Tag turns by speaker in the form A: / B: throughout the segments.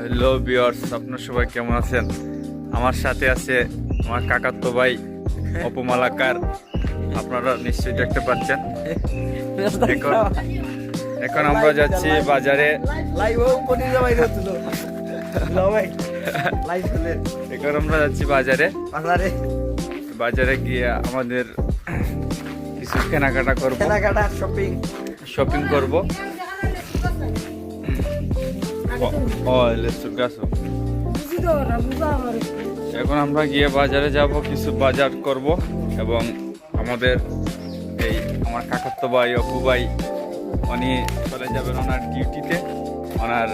A: Hello viewers, আপনারা সবাই কেমন আছেন? আমার সাথে আছে আমার কাকাতো ভাই অপমালাকার। আপনারা নিশ্চয়ই দেখতে পাচ্ছেন। এখন আমরা যাচ্ছি বাজারে। এখন আমরা যাচ্ছি বাজারে গিয়ে আমাদের কিছু কেনাকাটা করবো, শপিং করবো। এখন আমরা গিয়ে বাজারে যাব, কিছু বাজার করব এবং আমাদের আমার কাকাতো ভাই অপু ভাই উনি চলে যাবেন ওনার ডিউটিতে। ওনার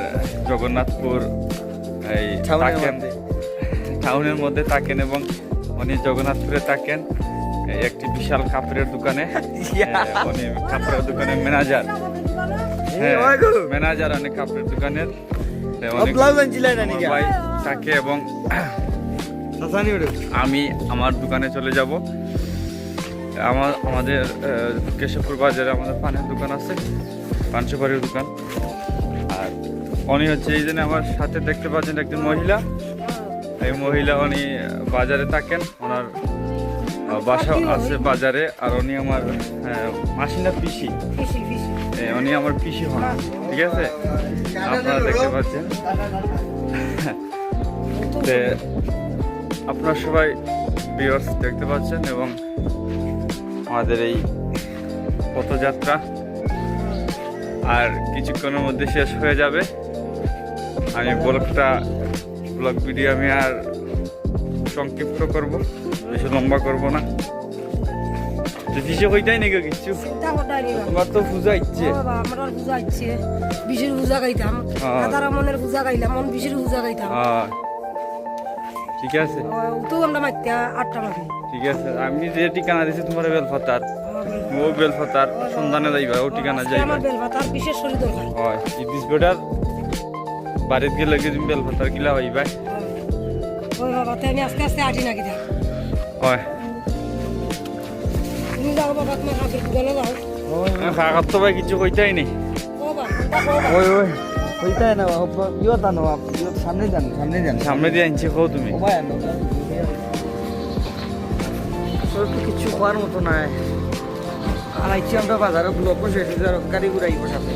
A: জগন্নাথপুর টাউনের মধ্যে থাকেন এবং উনি জগন্নাথপুরে থাকেন একটি বিশাল কাপড়ের দোকানে। উনি কাপড়ের দোকানের ম্যানেজার। অনেক কাপড়ের দোকানের ভাই থাকে এবং আমি আমার দোকানে চলে যাব। আমাদের কেশবপুর বাজারে আমাদের পানের দোকান আছে, পান সুপারির দোকান। আর উনি হচ্ছে এই জন্য আমার সাথে দেখতে পাচ্ছেন একজন মহিলা। এই মহিলা উনি বাজারে থাকেন, ওনার বাসা আছে বাজারে। আর উনি আমার মাসি না পিসি, উনি আমার পিসি হন, ঠিক আছে? আপনারা দেখতে পাচ্ছেন। আপনারা সবাই ভিউয়ার্স দেখতে পাচ্ছেন এবং আমাদের এই পথযাত্রা আর কিছুক্ষণের মধ্যে শেষ হয়ে যাবে। আমি ব্লগ ভিডিও আমি আর সংক্ষিপ্ত করব, বেশি লম্বা করব না। হইতাই নাকি কিছু তোমার তো পূজা ইচ্ছে,
B: আমার পূজা ইচ্ছে, বিশের পূজা গাইতাম, তারা মনের পূজা গাইলাম, মন বিশের পূজা গাইতাম।
A: ঠিক আছে,
B: তো আমরা মাইতে 8টা মাঠে।
A: ঠিক আছে, আমি যে ঠিকানা দিছি তোমার বেলফাতার, ও বেলফাতার সন্ধানে যাইবা, ও ঠিকানা যাইবা।
B: আমার বেলফাতার বিশেষ শরীর দরকার
A: হয়। ইদিস বেটার বাড়িতে গেলে তুমি বেলফাতার কিলা হইবা।
B: ওই বাবা, তাই আমি আস্তে আস্তে আটি নাকি দেখ।
A: হয়,
B: তুমি যাও বাবা, তোমার কাছে গেলে যাও।
A: কাকাত তো ভাই কিছু কইতাই নেই।
C: ওই হইতাই না ইয়তা না, সামনে যান
A: সামনে দিয়ে আনছি, কও তুমি।
C: কিছু হওয়ার মতো নাই। আনাইছি আমরা বাজারে ব্লক বসে গাড়ি ঘুরাই বসাতে।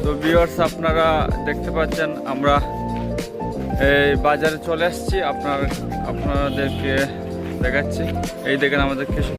A: তো ভিউয়ার্স, আপনারা দেখতে পাচ্ছেন আমরা এই বাজারে চলে আসছি। আপনাদেরকে দেখাচ্ছি। এই দেখেন আমাদের